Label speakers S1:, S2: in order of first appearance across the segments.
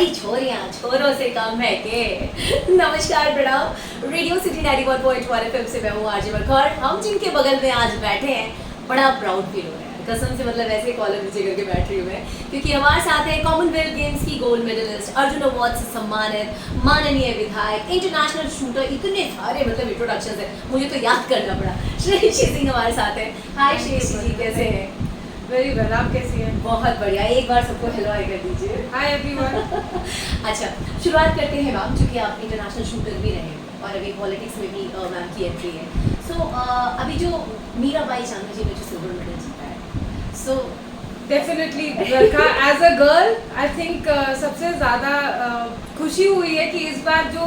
S1: भाई छोरियां छोरों से कम है के। नमस्कार प्रणाम, रेडियो सिटी 91.1 एफएम से मैं हूँ आरजे बरखौर। हम जिनके बगल में आज बैठे हैं बड़ा प्राउड फील हो रहा है कसम से, मतलब ऐसे कॉलर नीचे करके बैठ रही हूँ मैं, क्योंकि हमारे साथ है कॉमनवेल्थ गेम्स की गोल्ड मेडलिस्ट, अर्जुन अवार्ड से सम्मानित माननीय विधायक, इंटरनेशनल शूटर, इतने सारे मतलब इंट्रोडक्शन है मुझे तो याद करना पड़ा। श्रेयसी सिंह हमारे साथ है। हाय श्रेयसी जी, कैसे हैं?
S2: वेरी वेल, आप कैसी हैं?
S1: बहुत बढ़िया, एक बार सबको हेलो हाय कर दीजिए।
S2: Hi everyone.
S1: अच्छा, शुरुआत करते हैं मैम, क्योंकि आप इंटरनेशनल शूटर भी रहे हैं और अभी पॉलिटिक्स में भी मैम की एंट्री है। सो अभी जो मीराबाई चानू जी ने जो सिल्वर मेडल जीता है, so
S2: definitely Barkha as a girl I think सबसे ज़्यादा खुशी हुई है कि इस बार जो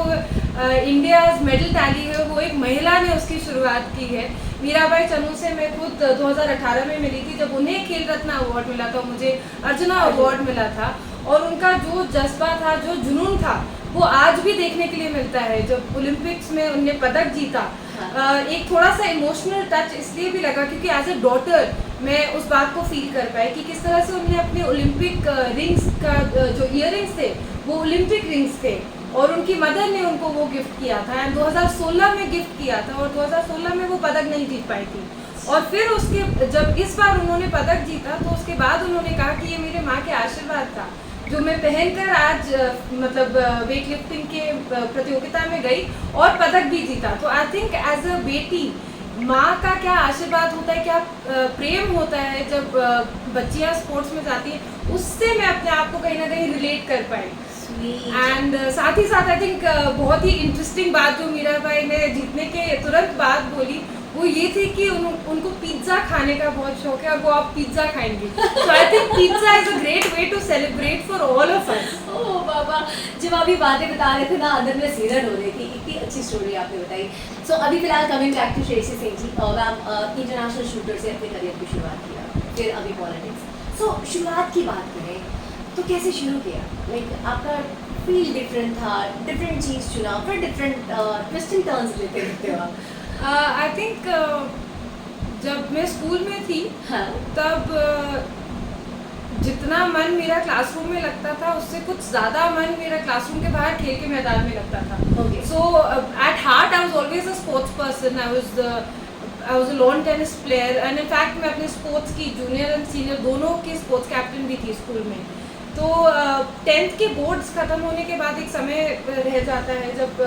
S2: इंडिया मेडल टैली है वो एक महिला ने उसकी शुरुआत की है। मीराबाई चानू से मैं खुद 2018 में मिली थी जब उन्हें खेल रत्न अवार्ड मिला था, मुझे अर्जुना अवार्ड मिला था, और उनका जो जज्बा था, जो जुनून था, वो आज भी देखने के लिए मिलता है। जब ओलंपिक्स में उनने पदक जीता, एक थोड़ा सा इमोशनल टच इसलिए भी लगा क्योंकि एज ए डॉटर मैं उस बात को फील कर पाई कि किस तरह से उन्हें अपने ओलंपिक रिंग्स का जो इयररिंग्स थे वो ओलंपिक रिंग्स थे और उनकी मदर ने उनको वो गिफ्ट किया था एंड 2016 में गिफ्ट किया था और 2016 में वो पदक नहीं जीत पाई थी। और फिर उसके जब इस बार उन्होंने पदक जीता तो उसके बाद उन्होंने कहा कि ये मेरे माँ के आशीर्वाद था जो मैं पहनकर आज मतलब वेट लिफ्टिंग के प्रतियोगिता में गई और पदक भी जीता। तो आई थिंक एज अ बेटी माँ का क्या आशीर्वाद होता है, क्या प्रेम होता है जब बच्चियाँ स्पोर्ट्स में जाती हैं, उससे मैं अपने आप को कहीं ना कहीं रिलेट कर पाई। एंड साथ ही साथ आई थिंक बहुत ही इंटरेस्टिंग बात जो मीराबाई ने जीतने के तुरंत बाद बोली वो ये थी कि उनको पिज्ज़ा खाने का बहुत शौक है और वो आप पिज्ज़ा खाएंगे। So I think pizza is a great way to celebrate for all of us.
S1: Oh बाबा, जब आप ये बातें बता रहे थे ना अंदर में सिरन हो रही थी, इतनी अच्छी स्टोरी आपने बताई। सो अभी फिलहाल coming back to Shreyasi Singh ji, ma'am international shooter से अपने करियर की शुरुआत किया, फिर अभी पॉलिटिक्स। सो शुरुआत की बात करें तो कैसे शुरू किया? लाइक आपका फील्ड डिफरेंट था, डिफरेंट चीज़ चुना, फिर डिफरेंट ट्विस्ट एंड टर्न्स लेते रहते हो आप।
S2: आई थिंक जब मैं स्कूल में थी
S1: हाँ।
S2: तब जितना मन मेरा क्लासरूम में लगता था उससे कुछ ज़्यादा मन मेरा क्लासरूम के बाहर खेल के मैदान में लगता था।
S1: Okay.
S2: So at heart I was always a sports person. I was a lawn tennis player and in fact मैं अपने स्पोर्ट्स की जूनियर एंड सीनियर दोनों की स्पोर्ट्स कैप्टन भी थी स्कूल में। तो 10th के बोर्ड्स ख़त्म होने के बाद एक समय रह जाता है जब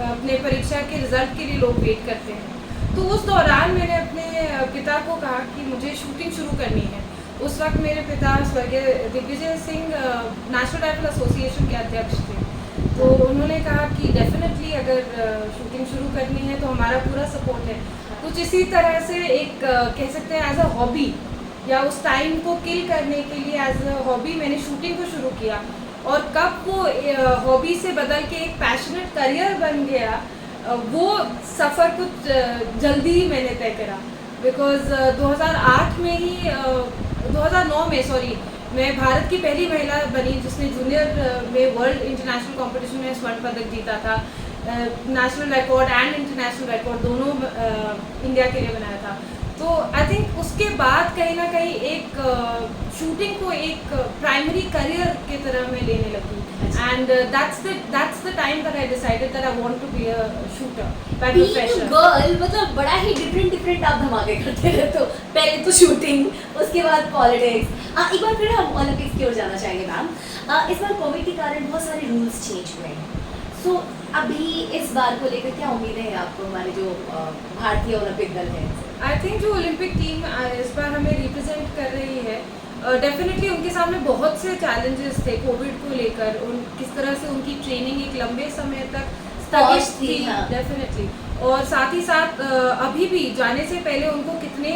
S2: अपने परीक्षा के रिजल्ट के लिए लोग वेट करते हैं। तो उस दौरान मैंने अपने पिता को कहा कि मुझे शूटिंग शुरू करनी है। उस वक्त मेरे पिता स्वर्गीय Digvijay Singh national rifle association के अध्यक्ष थे। तो उन्होंने कहा कि डेफिनेटली अगर शूटिंग शुरू करनी है तो हमारा पूरा सपोर्ट है। कुछ इसी तरह से एक कह सकते हैं एज अ हॉबी या उस टाइम को किल करने के लिए एज अ हॉबी मैंने शूटिंग को शुरू किया और कब वो हॉबी से बदल के एक पैशनेट करियर बन गया वो सफ़र कुछ जल्दी ही मैंने तय करा। बिकॉज 2008 में ही 2009 में सॉरी मैं भारत की पहली महिला बनी जिसने जूनियर में वर्ल्ड इंटरनेशनल कंपटीशन में स्वर्ण पदक जीता था। National record and international record दोनों इंडिया के लिए बनाया था। तो आई थिंक उसके बाद कहीं ना कहीं एक शूटिंग को एक प्राइमरी करियर के तरह मैं लेने लगी and that's the time that I decided that I want to be a shooter by profession.
S1: Girl मतलब बड़ा ही डिफरेंट आप धमाके करते रहते हो, पहले तो शूटिंग, उसके बाद पॉलिटिक्स। एक बार फिर हम ओलंपिक्स की ओर जाना चाहेंगे मैम। इस बार कोविड के कारण बहुत सारे रूल्स चेंज हुए हैं। सो अभी इस बार को लेकर क्या उम्मीदें हैं आपको, हमारे जो भारतीय ओलंपिक दल है?
S2: आई थिंक जो ओलंपिक टीम इस बार हमें रिप्रेजेंट कर रही है डेफिनेटली उनके सामने बहुत से चैलेंजेस थे कोविड को लेकर। किस तरह से उनकी ट्रेनिंग एक लंबे समय तक स्थगित थी।
S1: हाँ।
S2: डेफिनेटली, और साथ ही साथ अभी भी जाने से पहले उनको कितने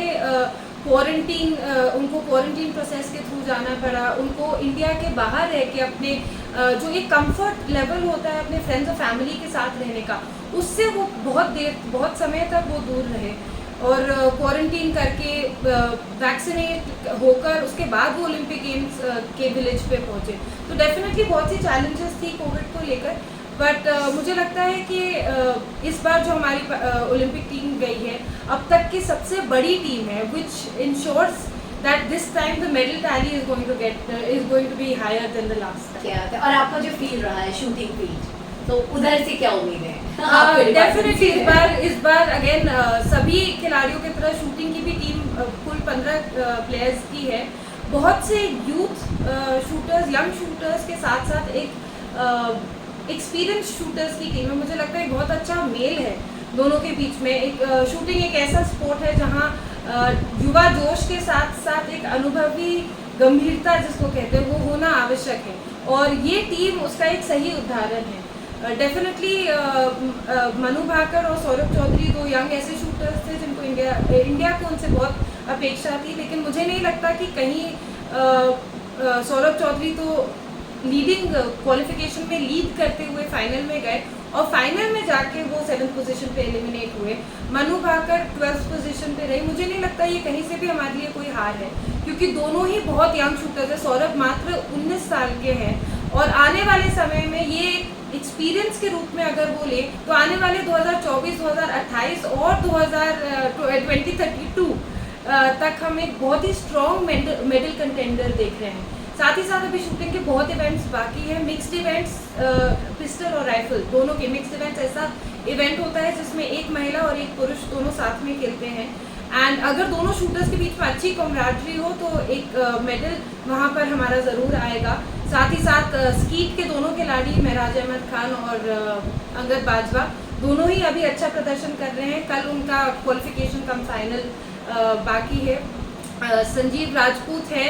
S2: उनको क्वारंटीन प्रोसेस के थ्रू जाना पड़ा। उनको इंडिया के बाहर रह के अपने जो एक कंफर्ट लेवल होता है अपने फ्रेंड्स और फैमिली के साथ रहने का, उससे वो बहुत समय तक वो दूर रहे और क्वारंटीन करके वैक्सीनेट होकर उसके बाद वो ओलंपिक गेम्स के विलेज पे पहुँचे। तो डेफिनेटली बहुत सी चैलेंजेस थी कोविड को लेकर, बट मुझे लगता है कि इस बार जो हमारी ओलंपिक टीम गई है अब तक की सबसे बड़ी टीम है, विच ensures that this time the medal tally is going to be higher than the last time.
S1: क्या है और आपका जो फील रहा है शूटिंग फील्ड, तो उधर से क्या उम्मीद है? आपके department
S2: डेफिनेटली
S1: से?
S2: इस बार अगेन सभी खिलाड़ियों की तरह शूटिंग की भी टीम कुल 15 प्लेयर्स की है। बहुत से यूथ शूटर्स, यंग शूटर्स के साथ साथ एक एक्सपीरियंस शूटर्स की टीम है। मुझे लगता है बहुत अच्छा मेल है दोनों के बीच में। एक शूटिंग एक ऐसा स्पोर्ट है जहाँ युवा जोश के साथ साथ एक अनुभवी गंभीरता जिसको कहते हैं वो होना आवश्यक है, और ये टीम उसका एक सही उदाहरण है। डेफिनेटली मनु भाकर और सौरभ चौधरी दो यंग ऐसे शूटर्स थे जिनको इंडिया को उनसे बहुत अपेक्षा थी, लेकिन मुझे नहीं लगता कि कहीं सौरभ चौधरी तो लीडिंग क्वालिफिकेशन में लीड करते हुए फाइनल में गए और फाइनल में जाके वो 7th पोजीशन पे एलिमिनेट हुए। मनु भाकर 12th पोजीशन पे रही। मुझे नहीं लगता ये कहीं से भी हमारे लिए कोई हार है, क्योंकि दोनों ही बहुत यंग शूटर्स हैं। सौरभ मात्र 19 साल के हैं और आने वाले समय में ये एक्सपीरियंस के रूप में अगर वो ले तो आने वाले 2024, 2028 और 2032 तक हम एक बहुत ही स्ट्रॉन्ग मेडल कंटेंडर देख रहे हैं। साथ ही साथ अभी शूटिंग के बहुत इवेंट्स बाकी हैं। मिक्स्ड इवेंट्स, पिस्टल और राइफल दोनों के मिक्स्ड इवेंट्स ऐसा इवेंट होता है जिसमें एक महिला और एक पुरुष दोनों साथ में खेलते हैं, एंड अगर दोनों शूटर्स के बीच में अच्छी कॉमराडरी हो तो एक मेडल वहाँ पर हमारा ज़रूर आएगा। साथ ही साथ स्कीट के दोनों खिलाड़ी महराज अहमद खान और अंगद बाजवा दोनों ही अभी अच्छा प्रदर्शन कर रहे हैं। कल उनका क्वालिफिकेशन कम फाइनल बाकी है। संजीव राजपूत है,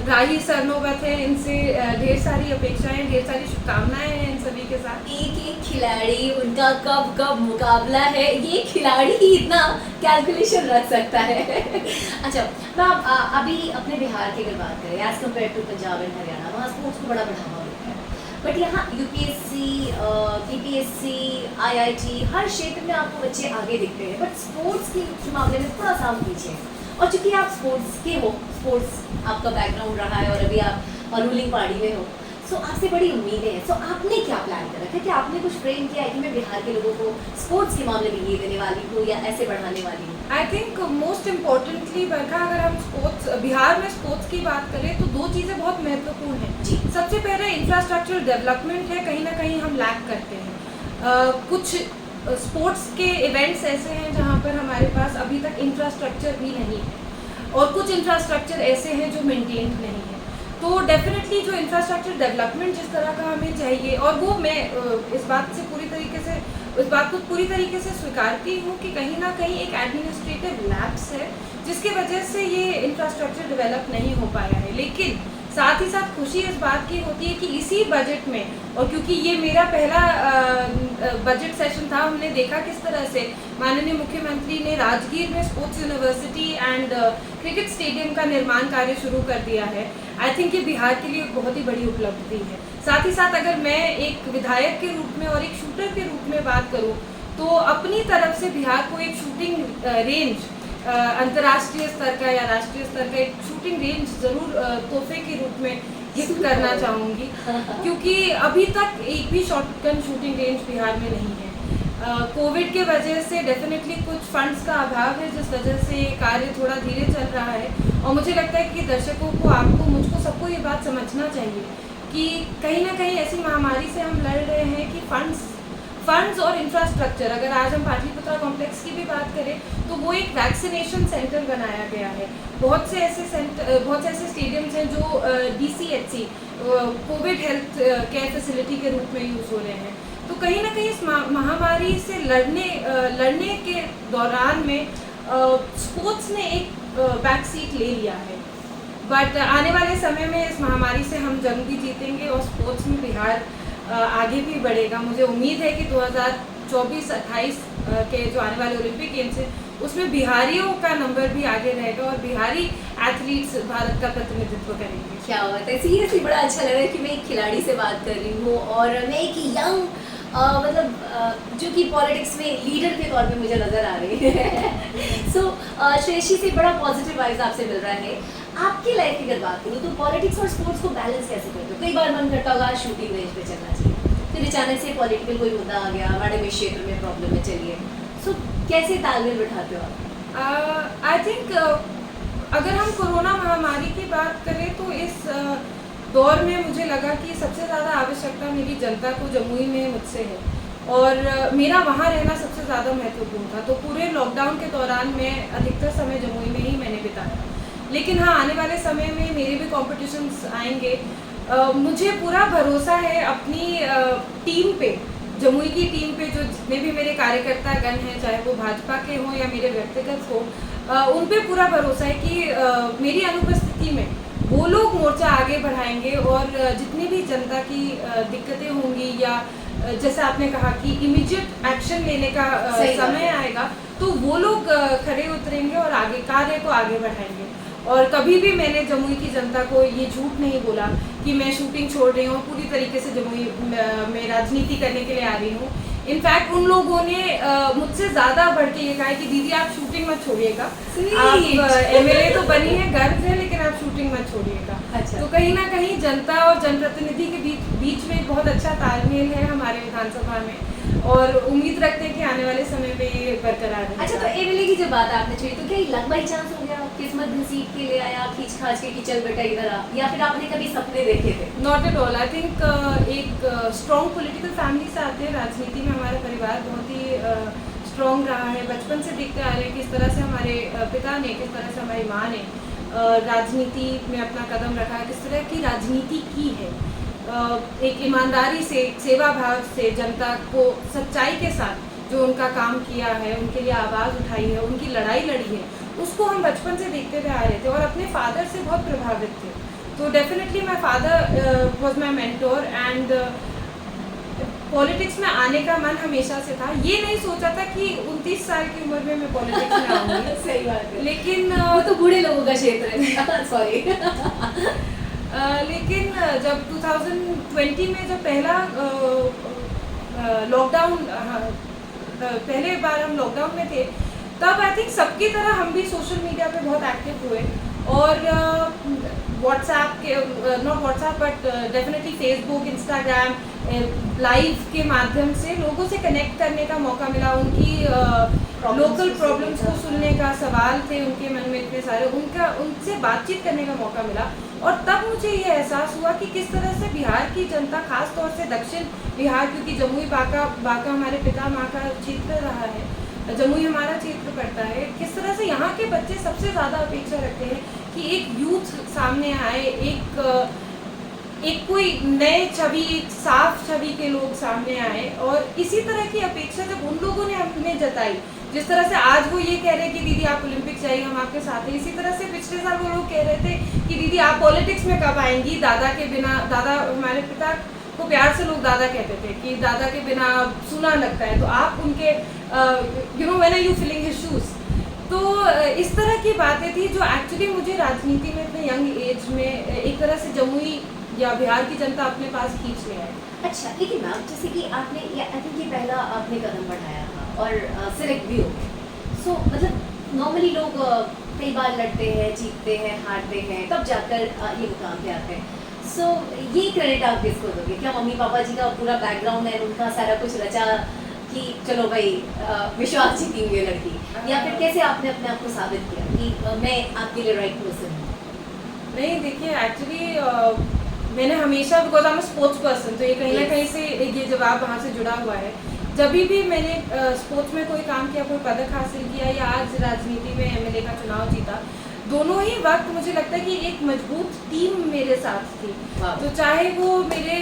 S2: राही सरनोबत है, इनसे ढेर सारी अपेक्षाएं, ढेर सारी शुभकामनाएं हैं इन सभी के साथ।
S1: एक एक खिलाड़ी उनका कब कब मुकाबला है, ये खिलाड़ी ही इतना कैलकुलेशन रख सकता है। अच्छा मैम, अभी अपने बिहार की अगर बात करें as compare to Punjab and Haryana, वहाँ स्पोर्ट्स को बड़ा बढ़ावा मिलता है, बट यहाँ यूपीएससी, पीपीएससी, आईआईटी हर क्षेत्र में आपको बच्चे आगे दिखते हैं, बट स्पोर्ट्स के मामले में थोड़ा सा हम पीछे हैं। और चूंकि आप स्पोर्ट्स के हो, स्पोर्ट्स आपका बैकग्राउंड रहा है और अभी आप रूलिंग पार्टी में हो, सो आपसे बड़ी उम्मीदें हैं। सो आपने क्या प्लान कर रखा है कि आपने कुछ फ्रेम किया है कि मैं बिहार के लोगों को स्पोर्ट्स के मामले में ये देने वाली हूँ या ऐसे बढ़ाने वाली हूँ?
S2: आई थिंक मोस्ट इम्पोर्टेंटली बरखा, अगर हम स्पोर्ट्स बिहार में स्पोर्ट्स की बात करें तो दो चीज़ें बहुत महत्वपूर्ण हैं।
S1: जी।
S2: सबसे पहले इंफ्रास्ट्रक्चर डेवलपमेंट है, कहीं ना कहीं हम लैक करते हैं। कुछ स्पोर्ट्स के इवेंट्स ऐसे हैं जहाँ पर हमारे पास अभी तक इंफ्रास्ट्रक्चर भी नहीं है, और कुछ इंफ्रास्ट्रक्चर ऐसे हैं जो मेंटेन्ड नहीं है। तो डेफिनेटली जो इंफ्रास्ट्रक्चर डेवलपमेंट जिस तरह का हमें चाहिए, और वो मैं इस बात को पूरी तरीके से स्वीकारती हूँ कि कहीं ना कहीं एक एडमिनिस्ट्रेटिव लैप्स है जिसकी वजह से ये इंफ्रास्ट्रक्चर डेवलप नहीं हो पाया है। लेकिन साथ ही साथ खुशी इस बात की होती है कि इसी बजट में, और क्योंकि ये मेरा पहला बजट सेशन था, हमने देखा किस तरह से माननीय मुख्यमंत्री ने राजगीर में sports university and cricket stadium का निर्माण कार्य शुरू कर दिया है। आई थिंक ये बिहार के लिए बहुत ही बड़ी उपलब्धि है। साथ ही साथ अगर मैं एक विधायक के रूप में और एक शूटर के रूप में बात करूँ तो अपनी तरफ से बिहार को एक शूटिंग रेंज, अंतर्राष्ट्रीय स्तर का या राष्ट्रीय स्तर का एक शूटिंग रेंज ज़रूर तोहफे के रूप में गिफ्ट करना चाहूँगी, क्योंकि अभी तक एक भी शॉटगन शूटिंग रेंज बिहार में नहीं है। कोविड के वजह से डेफिनेटली कुछ फंड्स का अभाव है, जिस वजह से कार्य थोड़ा धीरे चल रहा है। और मुझे लगता है कि दर्शकों को, आपको, मुझको, सबको ये बात समझना चाहिए कि कहीं ना कहीं ऐसी महामारी से हम लड़ रहे हैं कि फंड्स और इंफ्रास्ट्रक्चर, अगर आज हम पाटलिपुत्रा कॉम्प्लेक्स की भी बात करें तो वो एक वैक्सीनेशन सेंटर बनाया गया है। बहुत से ऐसे स्टेडियम्स हैं जो DCHC Covid health care facility के रूप में यूज़ हो रहे हैं। तो कहीं ना कहीं इस महामारी से लड़ने के दौरान में स्पोर्ट्स ने एक बैक सीट ले लिया है, बट आने वाले समय में इस महामारी से हम जंग भी जीतेंगे और स्पोर्ट्स में बिहार आगे भी बढ़ेगा। मुझे उम्मीद है कि 2024-28 के जो आने वाले ओलंपिक गेम्स हैं उसमें बिहारियों का नंबर भी आगे रहेगा और बिहारी एथलीट्स भारत का प्रतिनिधित्व करेंगे।
S1: क्या बात है, सीरियसली बड़ा अच्छा लग रहा है कि मैं एक खिलाड़ी से बात कर रही हूँ और मैं एक यंग जो कि पॉलिटिक्स में लीडर के तौर पे मुझे नज़र आ रही है। सो श्रेयसी से बड़ा पॉजिटिव वाइब्स आपसे मिल रहा है। आपकी लाइफ की अगर बात करूँ तो पॉलिटिक्स और स्पोर्ट्स को बैलेंस कैसे करते हो? कई बार मन करता होगा शूटिंग रेंज पे चलना चाहिए, फिर अचानक से पॉलिटिकल कोई मुद्दा आ गया, मैडम इस क्षेत्र में प्रॉब्लम है, चलिए। सो कैसे तालमेल बिठाते हो आप?
S2: आई थिंक अगर हम कोरोना महामारी की बात करें तो इस दौर में मुझे लगा कि सबसे ज़्यादा आवश्यकता मेरी जनता को जमुई में मुझसे है, और मेरा वहाँ रहना सबसे ज़्यादा महत्वपूर्ण था। तो पूरे लॉकडाउन के दौरान मैं अधिकतर समय जमुई में ही मैंने बिताया। लेकिन हाँ, आने वाले समय में मेरे भी कॉम्पिटिशन्स आएंगे। मुझे पूरा भरोसा है अपनी टीम पे, जमुई की टीम पे, जो जितने भी मेरे कार्यकर्ता गण हैं, चाहे वो भाजपा के हों या मेरे व्यक्तिगत हों, उन पे पूरा भरोसा है कि मेरी अनुपस्थिति में वो लोग मोर्चा आगे बढ़ाएंगे, और जितनी भी जनता की दिक्कतें होंगी, या जैसे आपने कहा कि इमीडिएट एक्शन लेने का समय आएगा, तो वो लोग खड़े उतरेंगे और आगे कार्य को आगे बढ़ाएंगे। और कभी भी मैंने जमुई की जनता को ये झूठ नहीं बोला कि मैं शूटिंग छोड़ रही हूँ, पूरी तरीके से जमुई में राजनीति करने के लिए आ रही हूँ। इनफैक्ट उन लोगों ने मुझसे ज़्यादा बढ़ के ये कहा है कि दीदी आप शूटिंग मत छोड़िएगा, आप एमएलए तो बनी है, गर्व है, लेकिन आप शूटिंग मत छोड़िएगा।
S1: अच्छा।
S2: तो कहीं ना कहीं जनता और जनप्रतिनिधि के बीच में एक बहुत अच्छा तालमेल है हमारे विधानसभा में, और उम्मीद रखते हैं कि आने वाले समय में ये बरकरार रहेगा।
S1: अच्छा, तो एमएलए की जब बात आपने छेड़ी, तो क्या ये लक बाई चांस हो गया, किस्मत घसीट के ले आया, खींच खाच के कि चल बेटा इधर आ, या फिर आपने कभी सपने देखे थे?
S2: Not at all. I think एक स्ट्रॉन्ग पॉलिटिकल फैमिली से आते हैं। राजनीति में हमारा परिवार बहुत ही स्ट्रॉन्ग रहा है। बचपन से देखते आ रहे हैं किस तरह से हमारे पिता ने, किस तरह से हमारी माँ ने राजनीति में अपना कदम रखा है, किस तरह की राजनीति की है, एक ईमानदारी से, सेवा भाव से, जनता को सच्चाई के साथ जो उनका काम किया है, उनके लिए आवाज़ उठाई है, उनकी लड़ाई लड़ी है, उसको हम बचपन से देखते हुए आ रहे थे और अपने फादर से बहुत प्रभावित थे। तो definitely my father was my mentor, and politics में आने का मन हमेशा से था। ये नहीं सोचा था कि 29 साल की उम्र में मैं पॉलिटिक्स में आऊँगी।
S1: सही बात है,
S2: लेकिन
S1: वो तो बूढ़े लोगों का क्षेत्र है। सॉरी।
S2: लेकिन जब 2020 में जब पहला लॉकडाउन, पहले बार हम लॉकडाउन में थे, तब आई थिंक सबकी तरह हम भी सोशल मीडिया पे बहुत एक्टिव हुए, और व्हाट्सएप के, not WhatsApp but definitely Facebook, Instagram live के माध्यम से लोगों से कनेक्ट करने का मौका मिला। उनकी लोकल प्रॉब्लम्स को सुनने का, सवाल थे उनके मन में इतने सारे, उनसे बातचीत करने का मौका मिला। और तब मुझे ये एहसास हुआ कि किस तरह से बिहार की जनता, खास तौर से दक्षिण बिहार, क्योंकि जमुई बांका हमारे पिता माँ का क्षेत्र रहा है, जमुई हमारा क्षेत्र पड़ता है, किस तरह से यहाँ के बच्चे सबसे ज़्यादा अपेक्षा रखते हैं कि एक यूथ सामने आए, एक कोई नए छवि, साफ छवि के लोग सामने आए। और इसी तरह की अपेक्षा जब उन लोगों ने हमें जताई, जिस तरह से आज वो ये कह रहे हैं कि दीदी आप ओलंपिक चाहिए, हम आपके साथ हैं, इसी तरह से पिछले साल वो लोग कह रहे थे कि दीदी आप पॉलिटिक्स में कब आएंगी, दादा के बिना, दादा हमारे पिता को प्यार से लोग दादा कहते थे कि दादा के बिना सुना लगता है, तो आप उनके you know when are you feeling his shoes. तो इस तरह की बातें थी जो एक्चुअली मुझे राजनीति में इतने यंग एज में एक तरह से जमुई या बिहार की जनता अपने पास खींच ले आए।
S1: अच्छा, लेकिन मैम जैसे कि आपने, आई थिंक ये पहला आपने कदम बढ़ाया था और सिलेक्ट भी हो गए, सो मतलब नॉर्मली लोग कई बार लड़ते हैं, जीतते हैं, हारते हैं, तब जाकर ये मुकाम पे आते हैं। सो ये क्रेडिट आप किसको दोगे? क्या मम्मी पापा जी का पूरा बैकग्राउंड है, उनका सारा कुछ रचा कि चलो भाई विश्वास जीती हुई है लड़की, या फिर कैसे आपने अपने आप को साबित किया कि मैं आपके लिए राइट पर्सन हूँ?
S2: नहीं, देखिए एक्चुअली मैंने हमेशा, because I am sports person, तो ये कहीं ना कहीं से ये जवाब वहाँ से जुड़ा हुआ है। जब भी मैंने स्पोर्ट्स में कोई काम किया, कोई पदक हासिल किया, या आज राजनीति में एमएलए का चुनाव जीता, दोनों ही वक्त मुझे लगता है कि एक मजबूत टीम मेरे साथ थी। तो चाहे वो मेरे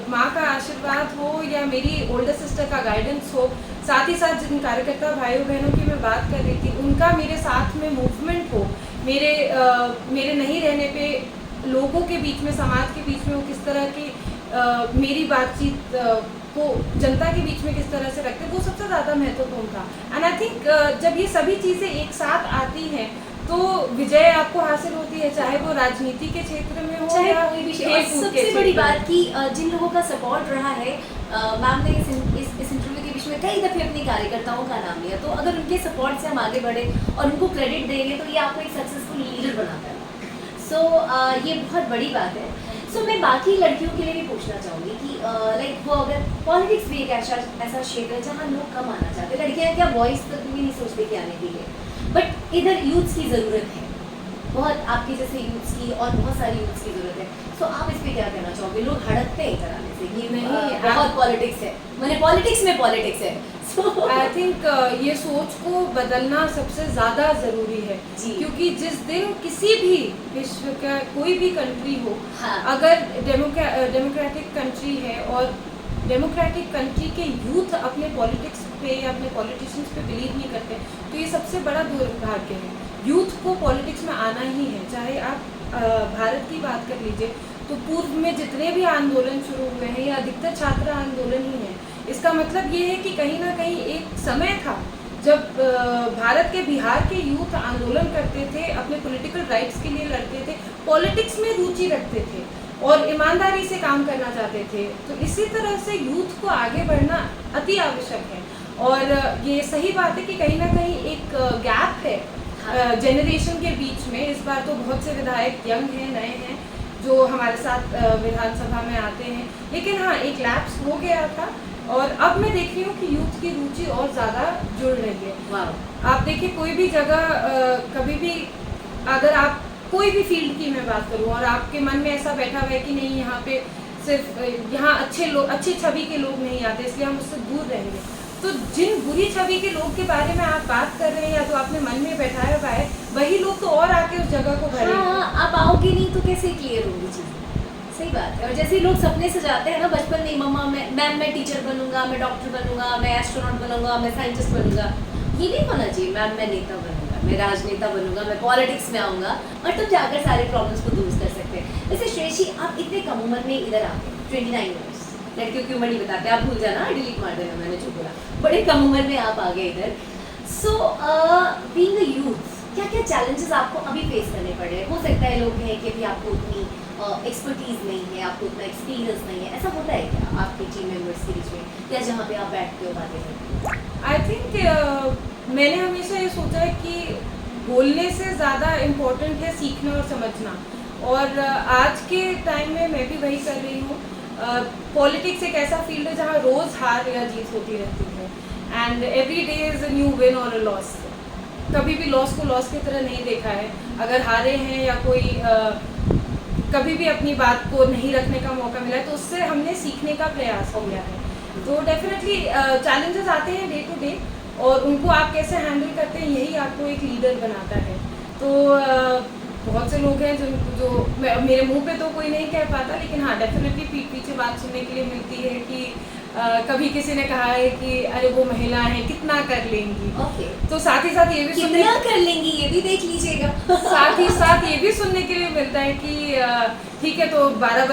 S2: माँ का आशीर्वाद हो या मेरी ओल्डर सिस्टर का गाइडेंस हो, साथ ही साथ जिन कार्यकर्ता भाइयों बहनों की मैं बात कर रही थी, उनका मेरे साथ में मूवमेंट हो, मेरे नहीं रहने पे लोगों के बीच में, समाज के बीच में वो किस तरह की मेरी बातचीत को जनता के बीच में किस तरह से रखते, वो सबसे ज़्यादा महत्वपूर्ण था। एंड आई थिंक जब ये सभी चीज़ें एक साथ आती हैं तो विजय आपको हासिल होती है, चाहे वो राजनीति के क्षेत्र में हो,
S1: चाहे
S2: या
S1: कोई भी क्षेत्र। सबसे बड़ी बात कि जिन लोगों का सपोर्ट रहा है, मैम ने इस इंटरव्यू के बीच में कई दफ़े अपने कार्यकर्ताओं का नाम लिया, तो अगर उनके सपोर्ट से हम आगे बढ़े और उनको क्रेडिट देंगे तो ये आपको एक सक्सेसफुल लीडर बनाता है। सो ये बहुत बड़ी बात है। सो मैं बाकी लड़कियों के लिए भी पूछना चाहूँगी कि लाइक वो अगर पॉलिटिक्स भी एक ऐसा क्षेत्र है जहाँ लोग कम आना चाहते हैं, लड़कियाँ क्या बॉयज़ तक भी नहीं सोचते कि आने के लिए, बट इधर यूथ्स की ज़रूरत है, बहुत आपकी जैसे यूथ्स की और बहुत सारी यूथ्स की ज़रूरत है। सो आप इस पे क्या कहना चाहोगे? लोग हड़कते हैं इधर आने से कि
S2: नहीं,
S1: बहुत पॉलिटिक्स है, मैंने पॉलिटिक्स में पॉलिटिक्स है। So,
S2: आई थिंक ये सोच को बदलना सबसे ज़्यादा ज़रूरी है
S1: जी।
S2: क्योंकि जिस दिन किसी भी विश्व का कोई भी कंट्री हो,
S1: हाँ।
S2: अगर डेमोक्रेटिक कंट्री है और डेमोक्रेटिक कंट्री के यूथ अपने पॉलिटिक्स पे या अपने पॉलिटिशियंस पे बिलीव नहीं करते, तो ये सबसे बड़ा दुर्भाग्य है। यूथ को पॉलिटिक्स में आना ही है। चाहे आप भारत की बात कर लीजिए, तो पूर्व में जितने भी आंदोलन शुरू हुए हैं, ये अधिकतर छात्र आंदोलन ही हैं। इसका मतलब ये है कि कहीं ना कहीं एक समय था जब भारत के बिहार के यूथ आंदोलन करते थे, अपने पॉलिटिकल राइट्स के लिए लड़ते थे, पॉलिटिक्स में रुचि रखते थे और ईमानदारी से काम करना चाहते थे। तो इसी तरह से यूथ को आगे बढ़ना अति आवश्यक है। और ये सही बात है कि कहीं ना कहीं एक गैप है जनरेशन के बीच में। इस बार तो बहुत से विधायक यंग हैं, नए हैं, जो हमारे साथ विधानसभा में आते हैं, लेकिन हाँ, एक लैप्स हो गया था और अब मैं देख रही हूँ कि यूथ की रुचि और ज़्यादा जुड़ रही है।
S1: वाह।
S2: आप देखिए, कोई भी जगह कभी भी अगर आप कोई भी फील्ड की मैं बात करूँ और आपके मन में ऐसा बैठा हुआ है कि नहीं, यहाँ पे सिर्फ यहाँ अच्छी छवि के लोग नहीं आते, इसलिए हम उससे दूर रहेंगे, तो जिन बुरी छवि के लोग के बारे में आप बात कर रहे हैं या तो आपने मन में बैठाया हुआ है, वही लोग तो और आके उस जगह को भरेंगे।
S1: हाँ, आप आओगे नहीं तो कैसे क्लियर होगी चीज़? सही बात है। और जैसे लोग सपने सजाते हैं ना बचपन में, मम्मा मैं टीचर बनूंगा, मैं डॉक्टर बनूंगा, मैं एस्ट्रोनॉट बनूंगा, मैं साइंटिस्ट बनूंगा, ये नहीं होना चाहिए। मैम मैं नेता बनूंगा, मैं राजनेता बनूंगा, मैं पॉलिटिक्स में आऊँगा और तब जाकर सारे प्रॉब्लम्स को दूर कर सकते हैं। वैसे श्रेयसी, आप इतने कम उम्र में इधर आते हैं, 29 ईयर्स, लड़कियों की उम्र नहीं बताते, आप भूल जाना, डिलीट मार देना मैंने जो बोला, बड़े कम उम्र में आप आ गए इधर। सो बीइंग अ यूथ, क्या क्या चैलेंजेस आपको अभी फेस करने पड़ रहे हैं? हो सकता है लोग हैं कि अभी आपको उतनी एक्सपर्टीज नहीं है, आपको उतना एक्सपीरियंस नहीं है, ऐसा होता है क्या आपके टीम मेंबर्स के बीच में या जहाँ पे आप बैठते हो बातें करते हो?
S2: आई थिंक मैंने हमेशा ये सोचा है कि बोलने से ज़्यादा इम्पोर्टेंट है सीखना और समझना, और आज के टाइम में मैं भी वही कर रही हूँ। पॉलिटिक्स एक ऐसा फील्ड है जहाँ रोज़ हार या जीत होती रहती है, and every day is a new win और अ लॉस। कभी भी लॉस को लॉस की तरह नहीं देखा है। अगर हारे हैं या कोई कभी भी अपनी बात को नहीं रखने का मौका मिला है, तो उससे हमने सीखने का प्रयास किया है। तो डेफिनेटली चैलेंजेस आते हैं डे टू डे, और उनको आप कैसे हैंडल करते हैं, यही आपको एक लीडर बनाता है। तो बहुत से लोग हैं जो मेरे मुंह पे तो कोई नहीं कह पाता, लेकिन हाँ, डेफिनेटली पीठ पीछे बात सुनने के लिए मिलती है कि कभी किसी ने कहा है कि अरे वो महिला है, कितना कर लेंगी।
S1: ओके।
S2: तो साथ ही साथ ये भी
S1: कितना कर लेंगी ये भी देख लीजिएगा।
S2: साथ ही साथ ये भी सुनने के लिए मिलता है कि ठीक है, तो 12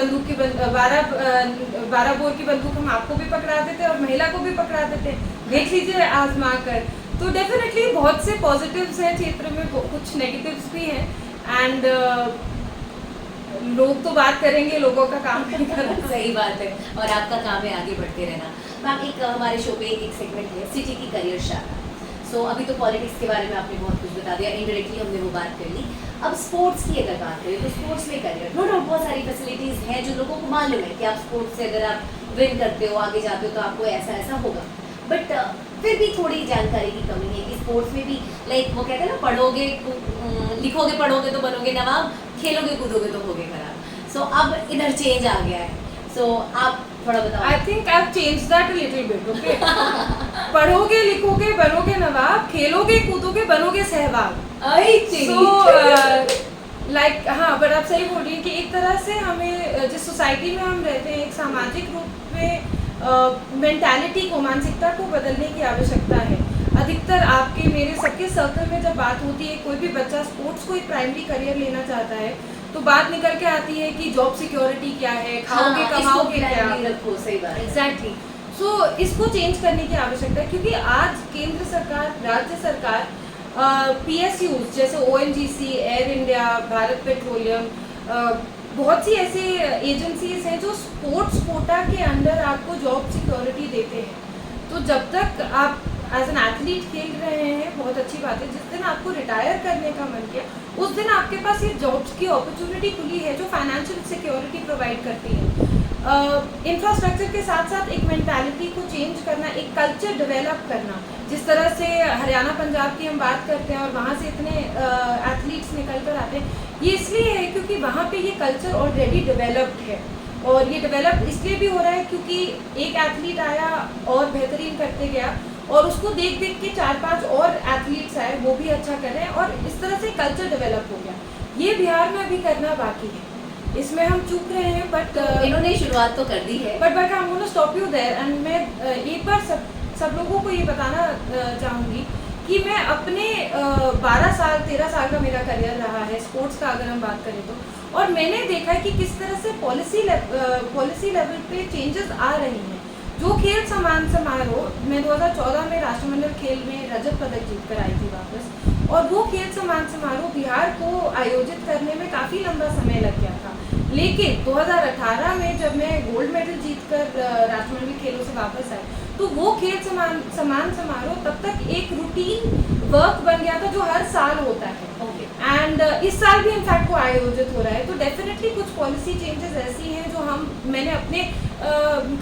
S2: बोर की बंदूक हम आपको भी पकड़ा देते और महिला को भी पकड़ा देते, देख लीजिए आजमा कर। तो डेफिनेटली बहुत से पॉजिटिव्स हैं क्षेत्र में, कुछ नेगेटिव्स भी हैं, एंड लोग तो बात करेंगे, लोगों का काम नहीं करना।
S1: सही बात है, और आपका काम है आगे बढ़ते रहना। मैम, एक हमारे शो पे एक सेगमेंट है सिटी की करियर शाखा। सो अभी तो पॉलिटिक्स के बारे में आपने बहुत कुछ बता दिया, इनडायरेक्टली हमने वो बात कर ली। अब स्पोर्ट्स की अगर बात करें तो स्पोर्ट्स में करियर, नो डाउट बहुत सारी फैसिलिटीज़ हैं जो लोगों को मालूम है कि आप स्पोर्ट्स से अगर आप विन करते हो, आगे जाते हो, तो आपको ऐसा ऐसा होगा, बट फिर भी थोड़ी जानकारी की कमी है कि स्पोर्ट्स में भी लाइक वो कहते हैं ना, पढ़ोगे लिखोगे पढ़ोगे तो बनोगे नवाब, खेलोगे कूदोगे तो होगे खराब। सो अब इंटरचेंज आ गया है, सो आप थोड़ा बताओ।
S2: I think I have change that a little bit. Okay, पढ़ोगे लिखोगे बनोगे नवाब, खेलोगे कूदोगे बनोगे सहवाग। लाइक हाँ, बट आप सही बोल रही हैं कि एक तरह से हमें जिस सोसाइटी में हम रहते हैं, एक सामाजिक रूप में मेंटालिटी को, मानसिकता को बदलने की आवश्यकता है। अधिकतर आपके मेरे सबके सर्कल में जब बात होती है, कोई भी बच्चा स्पोर्ट्स को एक प्राइमरी करियर लेना चाहता है, तो बात निकल के आती है कि जॉब सिक्योरिटी क्या है, खाओगे कमाओगे क्या।
S1: सही बात।
S2: एग्जैक्टली। सो इसको चेंज करने की आवश्यकता है, क्योंकि आज केंद्र सरकार, राज्य सरकार, PSUs जैसे ONGC, air India, Bharat petroleum, बहुत सी ऐसे एजेंसीज हैं जो स्पोर्ट्स कोटा के अंडर आपको जॉब सिक्योरिटी देते हैं। तो जब तक आप एज एन एथलीट खेल रहे हैं, बहुत अच्छी बात है। जिस दिन आपको रिटायर करने का मन किया, उस दिन आपके पास ये जॉब्स की अपॉर्चुनिटी खुली है जो फाइनेंशियल सिक्योरिटी प्रोवाइड करती है। इंफ्रास्ट्रक्चर के साथ साथ एक मेंटालिटी को चेंज करना, एक कल्चर डेवलप करना, जिस तरह से हरियाणा पंजाब की हम बात करते हैं और वहाँ से इतने एथलीट्स निकल कर आते हैं, ये इसलिए है क्योंकि वहाँ पे ये कल्चर ऑलरेडी डेवलप्ड है। और ये डेवलप इसलिए भी हो रहा है क्योंकि एक एथलीट आया और बेहतरीन करते गया और उसको देख देख के 4-5 और एथलीट्स आए, वो भी अच्छा कर रहे हैं और इस तरह से कल्चर डेवलप हो गया। ये बिहार में अभी करना बाकी है, इसमें हम चूक रहे हैं, बट
S1: इन्होंने शुरुआत तो कर दी है।
S2: But I am gonna stop you there and मैं एक बार सब लोगों को ये बताना चाहूँगी कि मैं अपने 12 साल 13 साल का मेरा करियर रहा है स्पोर्ट्स का, अगर हम बात करें तो, और मैंने देखा है कि किस तरह से पॉलिसी लेवल पे चेंजेस आ रही हैं। जो खेल सम्मान समारोह मैं 2014 में राष्ट्रमंडल खेल में रजत पदक जीत कर आई थी वापस, और वो खेल सम्मान समारोह बिहार को आयोजित करने में काफ़ी लंबा समय लग गया था। लेकिन 2018 में जब मैं गोल्ड मेडल जीतकर राष्ट्रमंडल खेलों से वापस आई, तो वो खेल सम्मान समारोह तब तक एक रूटीन वर्क बन गया था जो हर साल होता है। एंड इस साल भी इनफैक्ट वो आयोजित हो रहा है। तो डेफिनेटली कुछ पॉलिसी चेंजेस ऐसी हैं जो मैंने अपने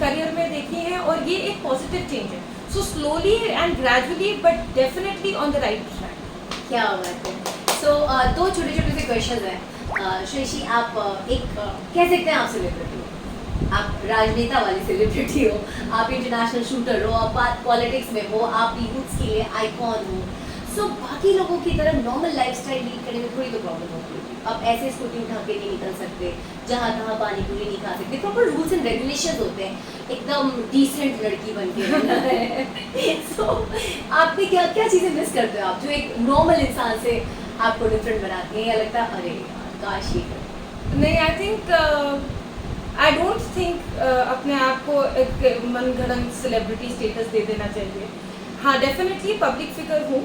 S2: करियर में देखी हैं और ये एक पॉजिटिव चेंज है। So slowly and gradually but definitely on the right track.
S1: क्या बात है। सो दो छोटे छोटे से क्वेश्चन हैं। श्रेयसी, आप एक कह सकते हैं आप सेलिब्रिटी हो, आप राजनेता वाली सेलिब्रिटी हो, आप इंटरनेशनल शूटर हो, आप पॉलिटिक्स में हो, आप यूथ्स के लिए आइकॉन हो। सो बाकी लोगों की तरह नॉर्मल लाइफस्टाइल लीड करने में थोड़ी तो प्रॉब्लम होती है। आप ऐसे स्कूटी उठा के नहीं निकल सकते, जहाँ तहाँ पानी पूरी नहीं खा सकते, प्रॉपर रूल्स एंड रेगुलेशन होते हैं, एकदम डिसेंट लड़की बन के रहना है। सो आपने क्या क्या चीज़ें मिस करते हो आप, जो एक नॉर्मल इंसान से आपको डिफरेंट बनाती हैं, या लगता है अरे काश ये
S2: नहीं, आई डोंट थिंक अपने आप को एक मनगढ़ंत सेलिब्रिटी स्टेटस दे देना चाहिए। हाँ, डेफिनेटली पब्लिक फिगर हूँ,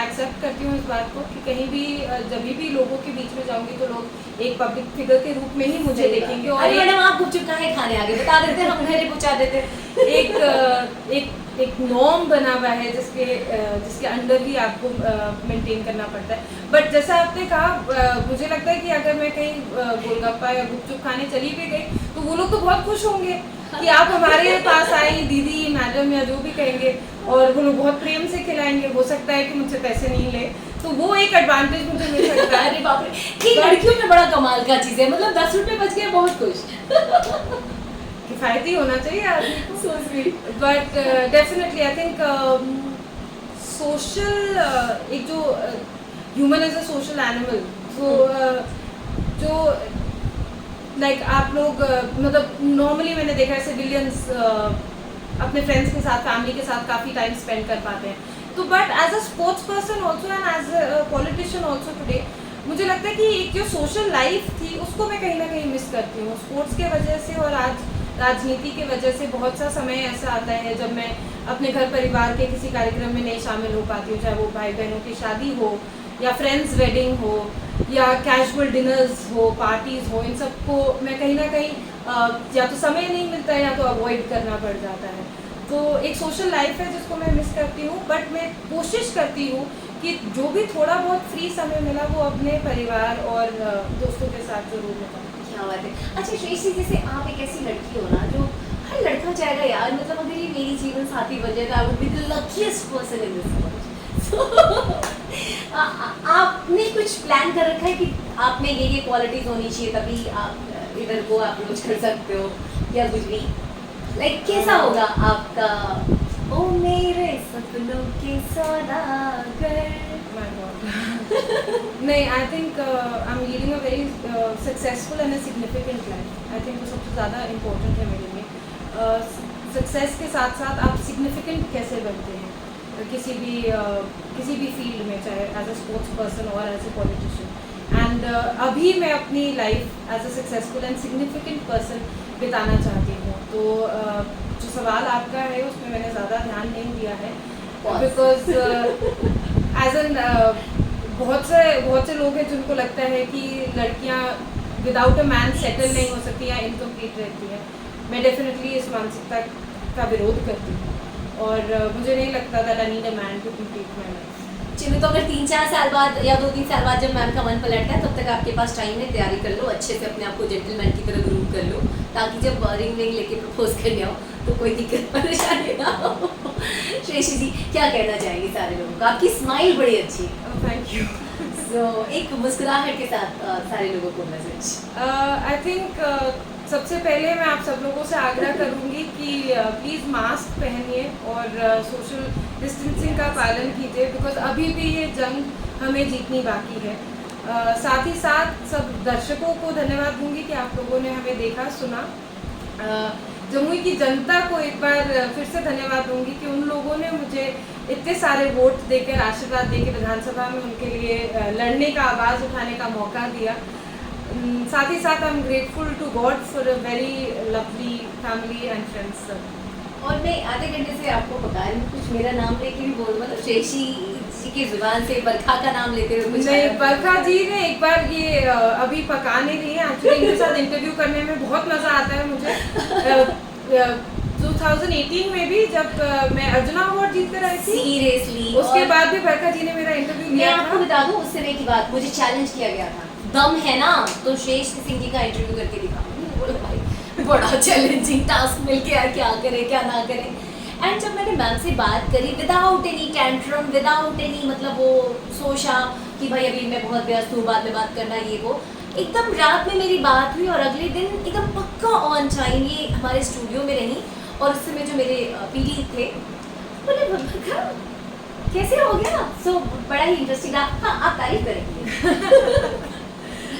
S2: एक्सेप्ट करती हूँ इस बात को कि कहीं भी जब भी लोगों के बीच में जाऊँगी तो लोग एक पब्लिक फिगर के रूप में ही मुझे देखेंगे। और
S1: मैडम आप गुपचुप काहे खाने आगे बता देते, हम घर ही पहुँचा देते।
S2: एक नॉर्म बना हुआ है जिसके अंडर ही आपको मेंटेन करना पड़ता है। बट जैसा आपने कहा, मुझे लगता है कि अगर मैं कहीं गोलगप्पा या गुपचुप खाने चली भी गई तो वो लोग तो बहुत खुश होंगे कि आप हमारे पास आई, दीदी, मैडम या जो भी कहेंगे, और वो लोग बहुत प्रेम से खिलाएंगे। हो सकता है कि मुझसे पैसे नहीं ले, तो वो एक एडवांटेज मुझे मिल सकता है।
S1: अरे बाप रे, ये लड़कियों में बड़ा कमाल का चीज़ है, मतलब 10 रुपये बच गए बहुत खुश।
S2: किफायती होना चाहिए आदमी को।
S1: So sweet.
S2: But definitely I think social, एक जो human is a social animal, तो जो लाइक आप लोग मतलब नॉर्मली मैंने देखा है सिविलियंस अपने फ्रेंड्स के साथ, फैमिली के साथ काफ़ी टाइम स्पेंड कर पाते हैं। तो but as a sports person also and as a politician also today, मुझे लगता है कि एक जो सोशल लाइफ थी उसको मैं कहीं ना कहीं मिस करती हूँ स्पोर्ट्स के वजह से। और आज राजनीति के वजह से बहुत सा समय ऐसा आता है जब मैं अपने घर परिवार के किसी कार्यक्रम में नहीं शामिल हो पाती हूँ, चाहे वो भाई बहनों की शादी हो या फ्रेंड्स वेडिंग हो या कैजुअल डिनर्स हो, पार्टीज़ हो, इन सब को मैं कहीं ना कहीं या तो समय नहीं मिलता है या तो अवॉइड करना पड़ जाता है। तो एक सोशल लाइफ है जिसको मैं मिस करती हूँ। बट मैं कोशिश करती हूँ कि जो भी थोड़ा बहुत फ्री समय मिला वो अपने परिवार और दोस्तों के साथ जरूर निकालूँ।
S1: क्या बात है। अच्छा श्रेयसी, जैसे आप एक ऐसी लड़की हो ना जो हर लड़का चाहेगा यार, मतलब अगर ये मेरी जीवन साथी बन जाए तो I would be the luckiest person in this world. आपने कुछ प्लान कर रखा है कि आप में ये क्वालिटीज होनी चाहिए तभी आप इधर को अप्रोच कर सकते हो, या कुछ भी लाइक कैसा होगा आपका ओ मेरे सपनों के सौदागर?
S2: नहीं, I think I am leading a very successful and a significant life. I think वो सबसे ज़्यादा इम्पोर्टेंट है मेरे लिए। सक्सेस के साथ साथ आप सिग्निफिकेंट कैसे बनते हैं किसी भी फील्ड में, चाहे एज अ स्पोर्ट्स पर्सन और एज अ पॉलिटिशियन। एंड अभी मैं अपनी life as a successful and significant person बिताना चाहती हूँ। तो जो सवाल आपका है उसमें मैंने ज़्यादा ध्यान नहीं दिया है, बिकॉज एज एन बहुत से लोग हैं जिनको लगता है कि लड़कियाँ विदाउट अ मैन सेटल नहीं हो सकती या इनकम्प्लीट रहती हैं। मैं डेफिनेटली इस मानसिकता का विरोध करती हूँ और मुझे नहीं लगता that I need a man to complete my life.
S1: चलो तो अगर 3-4 साल बाद या 2-3 साल बाद जब मैम का मन पलटता है तब तक आपके पास टाइम है, तैयारी कर लो, अच्छे से अपने आप को जेंटलमैन की तरह ग्रूम कर लो, ताकि जब रिंग विंग लेके प्रपोज करने आओ तो कोई दिक्कत परेशानी ना हो। श्रेयसी जी क्या कहना चाहेंगे सारे लोगों को? आपकी स्माइल बड़ी अच्छी है।
S2: Thank you.
S1: सो एक मुस्कुराहट के साथ सारे लोगों को मैसेज।
S2: आई थिंक सबसे पहले मैं आप सब लोगों से आग्रह करूंगी कि प्लीज़ मास्क पहनिए और सोशल डिस्टेंसिंग का पालन कीजिए, बिकॉज अभी भी ये जंग हमें जीतनी बाकी है। साथ ही साथ सब दर्शकों को धन्यवाद दूंगी कि आप लोगों ने हमें देखा सुना। जमुई की जनता को एक बार फिर से धन्यवाद दूंगी कि उन लोगों ने मुझे इतने सारे वोट देकर, आशीर्वाद देकर विधानसभा में उनके लिए लड़ने का, आवाज़ उठाने का मौका दिया। साथ ही साथ I am grateful to God for a very lovely family and friends.
S1: और मैं आधे घंटे से आपको पका रही हूँ, कुछ मेरा नाम लेके भी बोल, मतलब श्रेयसी जी की जुबान से बरखा का नाम लेते हुए कुछ
S2: नहीं, बरखा जी ने एक बार ये अभी पका नहीं रही है। एक्चुअली इनके साथ इंटरव्यू करने में बहुत मज़ा आता है मुझे। 2018 में भी जब मैं अर्जुना अवार्ड जीत कर आई थी,
S1: सीरियसली
S2: उसके बाद भी बरखा जी ने मेरा इंटरव्यू
S1: मैं
S2: लिया
S1: आपको
S2: था।
S1: बता दूं, उस समय की बात, मुझे चैलेंज किया गया था, दम है ना तो श्रेयसी सिंह जी का इंटरव्यू करके दिखाओ। बोलो भाई बड़ा चैलेंजिंग टास्क मिल गया, क्या करें क्या ना करें। एंड जब मैंने मैम से बात करी without any tantrum, without any मतलब वो सोचा कि भाई अभी मैं बहुत व्यस्त हूँ, बाद में बात करना, ये वो, एकदम रात में मेरी बात हुई और अगले दिन एकदम पक्का ऑन टाइम ये हमारे स्टूडियो में रही। और उस समय जो मेरे पीडी थे बोले बरखा कैसे हो गया? सो बड़ा ही इंटरेस्टिंग रहा। हाँ आप तारीफ करेंगे।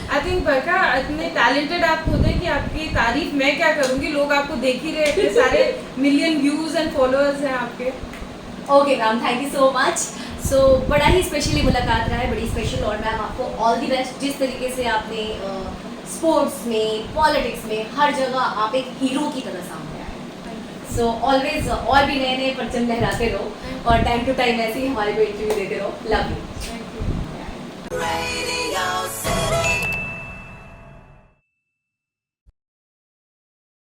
S2: आई थिंक बरखा इतने टैलेंटेड आप होते हैं कि आपकी तारीफ मैं क्या करूँगी, लोग आपको देख ही रहे, इतने सारे मिलियन व्यूज एंड फॉलोअर्स हैं आपके।
S1: Okay ma'am, thank you so much. So बड़ा ही स्पेशली मुलाकात रहा है, बड़ी स्पेशल। और मैम आपको ऑल दी बेस्ट। जिस तरीके से आपने स्पोर्ट्स में, पॉलिटिक्स में, हर जगह आप एक हीरो की तरह सामने आए। सो ऑलवेज और भी नए नए परचम लहराते रहो और टाइम टू टाइम ऐसे ही हमारे को इंटरव्यू देते रहो। Love you.